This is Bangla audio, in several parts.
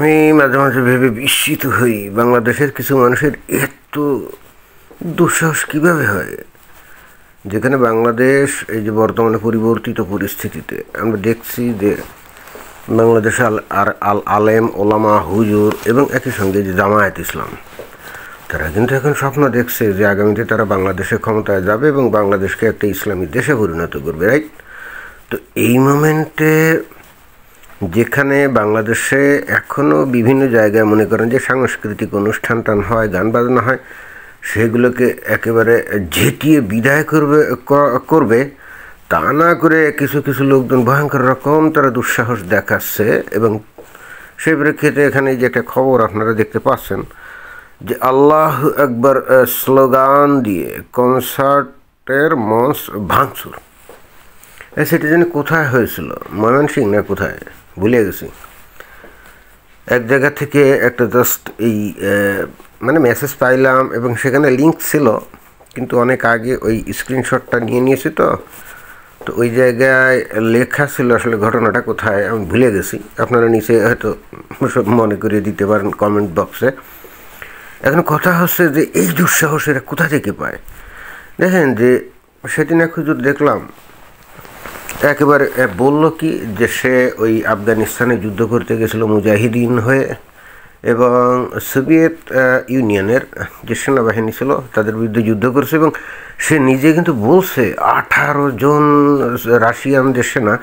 আমি মাঝে মাঝে ভেবে বিস্মিত হই বাংলাদেশের কিছু মানুষের এত দুঃসাহস কীভাবে হয়, যেখানে বাংলাদেশ এই যে বর্তমানে পরিবর্তিত পরিস্থিতিতে আমরা দেখছি যে বাংলাদেশে আল আলেম ওলামা হুজুর এবং একই সঙ্গে যে জামায়াত ইসলাম, তারা কিন্তু এখন স্বপ্ন দেখছে যে আগামীতে তারা বাংলাদেশে ক্ষমতায় যাবে এবং বাংলাদেশকে একটা ইসলামী দেশে পরিণত করবে, রাইট? তো এই মোমেন্টে যেখানে বাংলাদেশে এখনও বিভিন্ন জায়গায় মনে করেন যে সাংস্কৃতিক অনুষ্ঠান টান হয়, গান বাজনা হয়, সেগুলোকে একেবারে ঝেঁটিয়ে বিদায় করবে তা না করে কিছু কিছু লোকজন ভয়ঙ্কর রকম তারা দুঃসাহস দেখাচ্ছে। এবং সেই প্রেক্ষিতে এখানে যে একটা খবর আপনারা দেখতে পাচ্ছেন যে আল্লাহ একবার স্লোগান দিয়ে কনসার্টের মঞ্চ ভাঙচুর। সেটা জানি কোথায় হয়েছিল, ময়মনসিংহ না কোথায় ভুলে গেছি। এক জায়গা থেকে একটা জাস্ট এই মানে মেসেজ পাইলাম এবং সেখানে লিঙ্ক ছিল, কিন্তু অনেক আগে ওই স্ক্রিনশটটা নিয়ে নিয়েছি। তো ওই জায়গায় লেখা ছিল আসলে ঘটনাটা কোথায় আমি ভুলে গেছি। আপনারা নিচে হয়তো সব মনে করিয়ে দিতে পারেন কমেন্ট বক্সে। এখন কথা হচ্ছে যে এই দুঃসাহসেরা কোথা থেকে পায়। দেখেন যে সেদিন এক হুজুর দেখলাম একেবারে বলল কি যে সে ওই আফগানিস্তানে যুদ্ধ করতে গেছিল মুজাহিদিন হয়ে, এবং সোভিয়েত ইউনিয়নের যে সেনাবাহিনী ছিল তাদের বিরুদ্ধে যুদ্ধ করছে, এবং সে নিজে কিন্তু বলছে 18 জন রাশিয়ান যে সেনা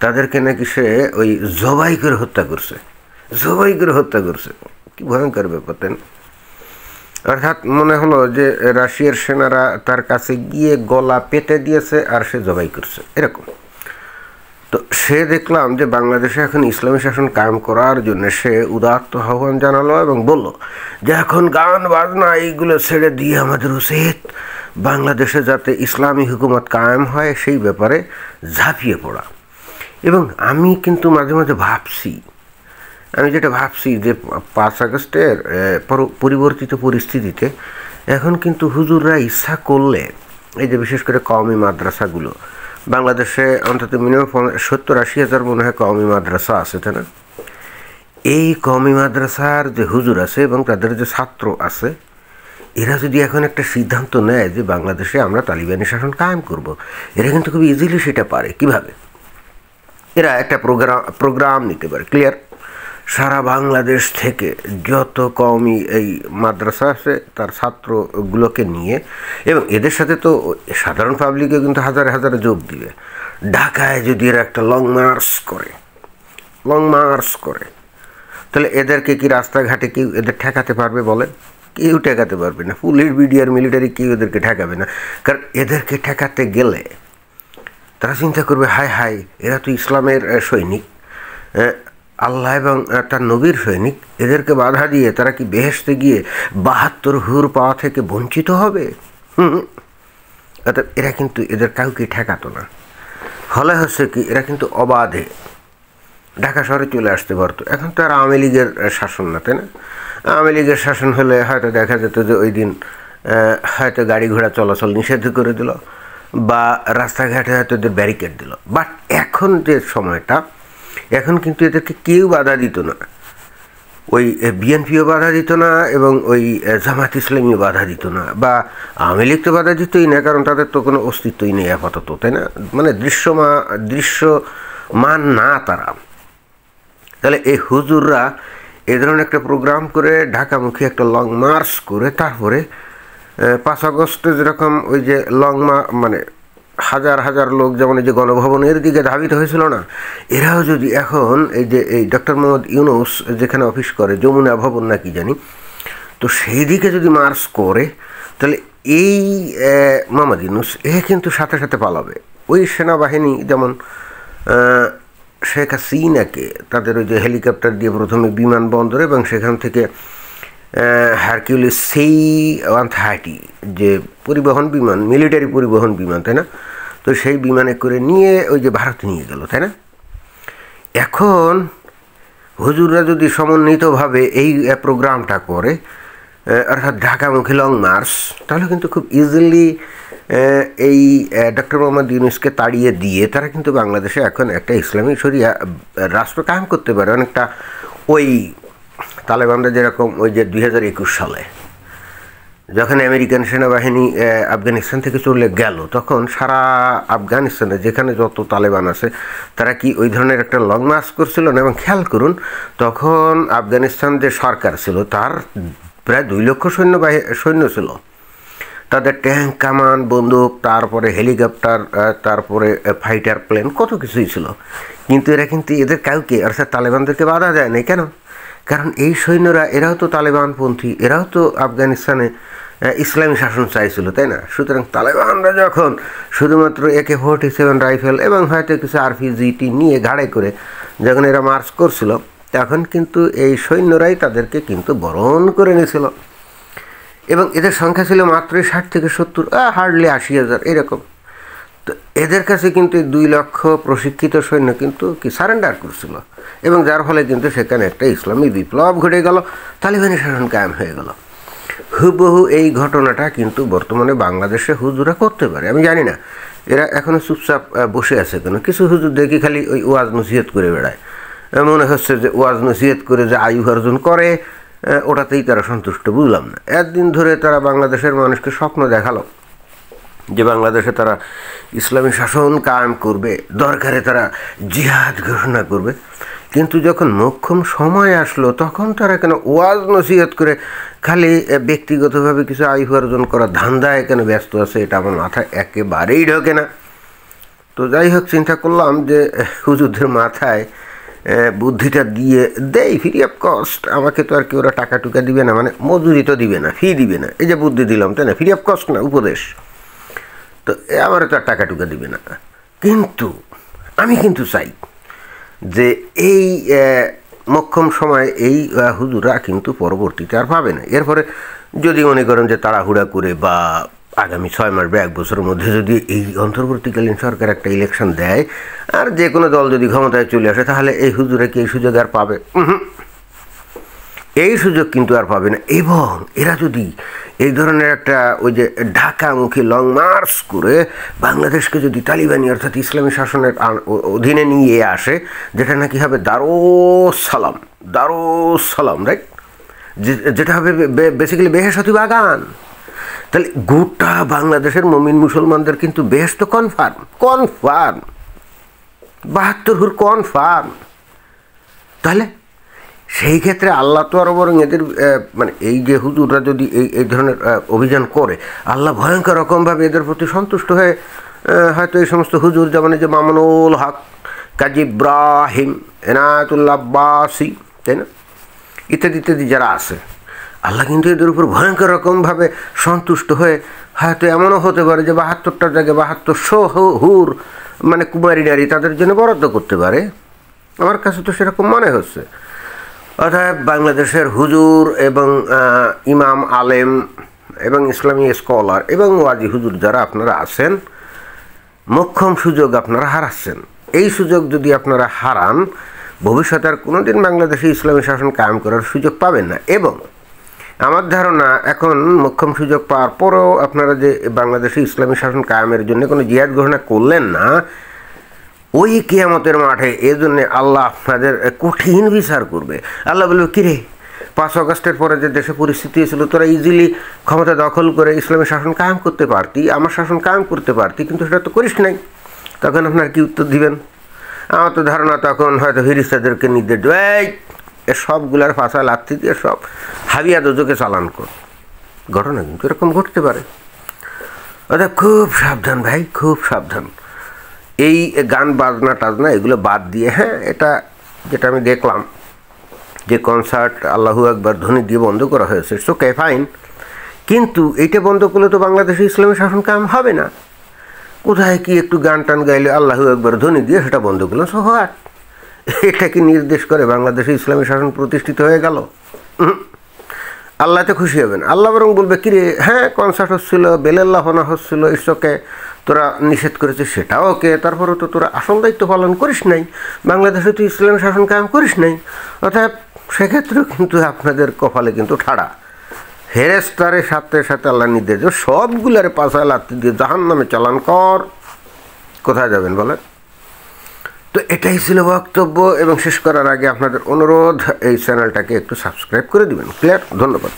তাদেরকে নাকি সে ওই জবাই করে হত্যা করছে। কি ভয়ঙ্কর ব্যাপার, তাই না? অর্থাৎ মনে হলো যে রাশিয়ার সেনারা তার কাছে গিয়ে গলা পেতে দিয়েছে আর সে জবাই করছে, এরকম। তো সে দেখলাম যে বাংলাদেশে এখন ইসলামী শাসন কায়েম করার জন্য সে উদাত্ত আহ্বান জানালো এবং বলল যে এখন গান বাজনা এইগুলো ছেড়ে দিয়ে আমাদের উচিত বাংলাদেশে যাতে ইসলামী হুকুমত কায়েম হয় সেই ব্যাপারে ঝাঁপিয়ে পড়া। এবং আমি কিন্তু মাঝে মাঝে ভাবছি যে 5 আগস্টের পরিবর্তিত পরিস্থিতিতে এখন কিন্তু হুজুররা ইচ্ছা করলে এই যে বিশেষ করে কওমি মাদ্রাসাগুলো, বাংলাদেশে অন্তত মিনিমাম 70-80 হাজার মনে হয় কওমি মাদ্রাসা আছে, তাই না? এই কওমি মাদ্রাসার যে হুজুর আছে এবং তাদের যে ছাত্র আছে, এরা যদি এখন একটা সিদ্ধান্ত নেয় যে বাংলাদেশে আমরা তালিবানি শাসন কায়েম করব, এরা কিন্তু খুব ইজিলি সেটা পারে। কিভাবে? এরা একটা প্রোগ্রাম নিতে পারে, ক্লিয়ার। সারা বাংলাদেশ থেকে যত কওমি এই মাদ্রাসা আছে তার ছাত্রগুলোকে নিয়ে, এবং এদের সাথে তো সাধারণ পাবলিকও কিন্তু হাজারে হাজারে যোগ দিবে। ঢাকায় যদি এরা একটা লং মার্চ করে তাহলে এদেরকে কি রাস্তাঘাটে কেউ এদের ঠেকাতে পারবে বলেন? কেউ ঠেকাতে পারবে না। পুলিশ বিডিআর মিলিটারি কেউ এদেরকে ঠেকাবে না। কারণ এদেরকে ঠেকাতে গেলে তারা চিন্তা করবে হায় এরা তো ইসলামের সৈনিক, আল্লাহ এবং তার নবীর সৈনিক, এদেরকে বাধা দিয়ে তারা কি বেহেশতে গিয়ে 72 হুর পাওয়া থেকে বঞ্চিত হবে? অর্থাৎ এরা কিন্তু এদের কাউকে ঠেকাতো না। ফলে হচ্ছে কি, এরা কিন্তু অবাধে ঢাকা শহরে চলে আসতে পারতো। এখন তো আর আওয়ামী লীগের শাসন না, তাই না? আওয়ামী লীগের শাসন হলে হয়তো দেখা যেত যে ওই দিন হয়তো গাড়ি ঘোড়া চলাচল নিষিদ্ধ করে দিল বা রাস্তাঘাটে হয়তো এদের ব্যারিকেড দিল। বাট এখন যে সময়টা, এখন কিন্তু এদেরকে কেউ বাধা দিত না। ওই বিএনপিও বাধা দিত না এবং ওই জামাত ইসলামীও বাধা দিত না, বা আওয়ামী লীগ তো বাধা দিতই না, কারণ তাদের তো কোনো অস্তিত্বই নেই আপাতত, তাই না? মানে দৃশ্যমান না তারা। তাহলে এই হুজুররা এ ধরনের একটা প্রোগ্রাম করে ঢাকামুখী একটা লং মার্চ করে তারপরে 5 আগস্টে যেরকম ওই যে মানে হাজার হাজার লোক যেমন এই যে গণভবনের দিকে ধাবিত হয়েছিল না, এরাও যদি এখন এই যে এই ডক্টর মোহাম্মদ ইউনূস যেখানে অফিস করে, যমুনা ভবন না কি জানি, তো সেই দিকে যদি মার্চ করে, তাহলে এই মোহাম্মদ ইউনূস কিন্তু সাথে সাথে পালাবে। ওই সেনাবাহিনী যেমন শেখ হাসিনাকে তাদের ওই যে হেলিকপ্টার দিয়ে প্রথমে বিমানবন্দরে এবং সেখান থেকে হারকিউলিস C-130 যে পরিবহন বিমান, মিলিটারি পরিবহন বিমান, তাই না? তো সেই বিমানে করে নিয়ে ওই যে ভারতে নিয়ে গেল, তাই না? এখন হুজুররা যদি সমন্বিতভাবে এই প্রোগ্রামটা করে, অর্থাৎ ঢাকামুখী লং মার্চ, তাহলে কিন্তু খুব ইজিলি এই ডক্টর মোহাম্মদ ইউনূসকে তাড়িয়ে দিয়ে তারা কিন্তু বাংলাদেশে এখন একটা ইসলামী শরিয়া রাষ্ট্র কায়েম করতে পারে। অনেকটা ওই তালেবানরা যেরকম ওই যে 2021 সালে যখন আমেরিকান সেনাবাহিনী আফগানিস্তান থেকে চলে গেল, তখন সারা আফগানিস্তানে যেখানে যত তালেবান আছে তারা কি ওই ধরনের একটা লং মার্চ করছিল না? এবং খেয়াল করুন, তখন আফগানিস্তান যে সরকার ছিল তার প্রায় 2 লক্ষ সৈন্য ছিল। তাদের ট্যাঙ্ক, কামান, বন্দুক, তারপরে হেলিকপ্টার, তারপরে ফাইটার প্লেন, কত কিছুই ছিল। কিন্তু এদের কাউকে অর্থাৎ তালেবানদেরকে বাধা যায় না। কেন? কারণ এই সৈন্যরা এরাও তো তালেবানপন্থী, এরাও তো আফগানিস্তানে ইসলামী শাসন চাইছিল, তাই না? সুতরাং তালেবানরা যখন শুধুমাত্র AK-47 রাইফেল এবং হয়তো কিছু RPG নিয়ে ঘাড়ে করে যখন এরা মার্চ করছিল, তখন কিন্তু এই সৈন্যরাই তাদেরকে কিন্তু বরণ করে নিয়েছিল। এবং এদের সংখ্যা ছিল মাত্রই 60 থেকে 70, হার্ডলি 80,000 এরকম। তো এদের কাছে কিন্তু 2 লক্ষ প্রশিক্ষিত সৈন্য কিন্তু কি সারেন্ডার করছিল, এবং যার ফলে কিন্তু সেখানে একটা ইসলামী বিপ্লব ঘটে গেল, তালিবানি শাসন কায়েম হয়ে গেল। হুবহু এই ঘটনাটা কিন্তু বর্তমানে বাংলাদেশে হুজুরা করতে পারে। আমি জানি না এরা এখনও চুপচাপ বসে আছে কেন। কিছু হুজুর দেখি খালি ওই ওয়াজ নসিহত করে বেড়ায়, মনে হচ্ছে যে ওয়াজ নসিহত করে যে আয়ু অর্জন করে ওটাতেই তারা সন্তুষ্ট। বুঝলাম না, একদিন ধরে তারা বাংলাদেশের মানুষকে স্বপ্ন দেখালো যে বাংলাদেশে তারা ইসলামী শাসন কায়েম করবে, দরকারে তারা জিহাদ ঘোষণা করবে। কিন্তু যখন মোক্ষম সময় আসলো তখন তারা কেন ওয়াজ নসিহত করে খালি ব্যক্তিগতভাবে কিছু আয় অর্জন করার ধান্দায় কেন ব্যস্ত আছে, এটা আমার মাথায় একেবারেই ঢোকে না। তো যাই হোক, চিন্তা করলাম যে হুজুরদের মাথায় বুদ্ধিটা দিয়ে দেই ফ্রি অফ কস্ট। আমাকে তো আর কি ওরা টাকা টুকা দিবে না, মানে মজুরি তো দিবে না, ফি দিবে না, এই যে বুদ্ধি দিলাম, তাই না? ফ্রি অফ কস্ট না, উপদেশ। তো আমার তো আর টাকা টুকা দিবে না। কিন্তু আমি কিন্তু চাই যে এই মোক্ষম সময় এই হুজুরা কিন্তু পরবর্তীতে আর পাবে না। এরপরে যদি মনে করেন যে তাড়াহুড়া করে বা আগামী 6 মাস বা 1 বছরের মধ্যে যদি এই অন্তর্বর্তীকালীন সরকার একটা ইলেকশন দেয় আর যে কোনো দল যদি ক্ষমতায় চলে আসে, তাহলে এই হুজুরা কি এই সুযোগ আর পাবে? এই সুযোগ কিন্তু আর পাবে না। এবং এরা যদি এই ধরনের একটা ওই যে ঢাকামুখী লং মার্চ করে বাংলাদেশকে যদি তালিবানি অর্থাৎ ইসলামী শাসনের অধীনে নিয়ে আসে, যেটা নাকি হবে দারুসালাম, রাইট, যেটা হবে বেসিক্যালি বেহেশতি বাগান, তাহলে গোটা বাংলাদেশের মুমিন মুসলমানদের কিন্তু বেহেশত কনফার্ম 72 হুর কনফার্ম। তাহলে সেই ক্ষেত্রে আল্লাহ তো আরও বরং এদের মানে এই যে হুজুররা যদি এই ধরনের অভিযান করে, আল্লাহ ভয়ঙ্কর রকমভাবে এদের প্রতি সন্তুষ্ট হয়ে হয়তো এই সমস্ত হুজুর, যেমন এই যে মামুনুল হক, কাজী ইব্রাহিম, এনায়েতুল্লাহ আব্বাসী, তাই না, ইত্যাদি ইত্যাদি যারা আছে, আল্লাহ কিন্তু এদের উপর ভয়ঙ্কর রকমভাবে সন্তুষ্ট হয়ে হয়তো এমনও হতে পারে যে 72টার জায়গায় 7200 হুর মানে কুমারী নারী তাদের জন্য বরাদ্দ করতে পারে। আমার কাছে তো সেরকম মনে হচ্ছে। অর্থাৎ বাংলাদেশের হুজুর এবং ইমাম, আলেম এবং ইসলামী স্কলার এবং ওয়াজি হুজুর যারা আপনারা আছেন, মোক্ষম সুযোগ আপনারা হারাচ্ছেন। এই সুযোগ যদি আপনারা হারান, ভবিষ্যতে আর কোনো দিন বাংলাদেশে ইসলামী শাসন কায়েম করার সুযোগ পাবেন না। এবং আমার ধারণা এখন মোক্ষম সুযোগ পাওয়ার পরেও আপনারা যে বাংলাদেশে ইসলামী শাসন কায়েমের জন্য কোনো জিহাদ ঘোষণা করলেন না, ওই কিয়ামতের মাঠে এজন্য আল্লাহ আপনাদের কঠিন বিচার করবে। আল্লাহ বলবে, কিরে 5 আগস্টের পরে যে দেশে পরিস্থিতি ছিল, তোরা ইজিলি ক্ষমতা দখল করে ইসলামী শাসন কায়েম করতে পারতি, আমার শাসন কায়েম করতে পারতি, কিন্তু সেটা তো করিস নাই। তখন আপনার কি উত্তর দিবেন? আমার তো ধারণা তখন হয়তো ফেরেশতাদেরকে নির্দেশ দেবে, এ সবগুলার ফাঁসা লাথি দিয়ে সব হাবিয়া দোজকে চালান কর। ঘটনা কিন্তু এরকম ঘটতে পারে। অর্থাৎ খুব সাবধান ভাই, খুব সাবধান। এই গান বাজনা টাজনা এগুলো বাদ দিয়ে, হ্যাঁ, এটা যেটা আমি দেখলাম যে কনসার্ট আল্লাহু আকবার ধ্বনি দিয়ে বন্ধ করা হয়েছে, সো কে ফাইন, কিন্তু এইটা বন্ধ করলে তো বাংলাদেশে ইসলামী শাসন কায়েম হবে না। কোথায় কি একটু গান টান গাইলে আল্লাহু আকবার ধ্বনি দিয়ে সেটা বন্ধ করলাম, সো হোয়াট? এটা কি নির্দেশ করে বাংলাদেশে ইসলামী শাসন প্রতিষ্ঠিত হয়ে গেল? আল্লাহ তো খুশি হবেন। আল্লাহ বরং বলবে, কিরে, হ্যাঁ কনসার্ট হচ্ছিল, বেলেল্লাহনা হচ্ছিল, ইসকে তোরা নিষেধ করেছিস, সেটাও ওকে, তারপরেও তো তোরা আসল দায়িত্ব পালন করিস নাই, বাংলাদেশে তুই ইসলামী শাসন কায়েম করিস নাই। অর্থাৎ সেক্ষেত্রেও কিন্তু আপনাদের কপালে কিন্তু ঠাড়া। ফেরেশতারে সাথে সাথে আল্লাহ নির্দেশ সবগুলারে পাশায় লাত্তি দিয়ে জাহান্নামে চালান কর। কোথায় যাবেন বলেন? তো তো এটাই ছিল বক্তব্য, এবং শেষ করার আগে আপনাদের অনুরোধ, এই চ্যানেলটাকে একটু সাবস্ক্রাইব করে দিবেন। ক্লিয়ার? ধন্যবাদ।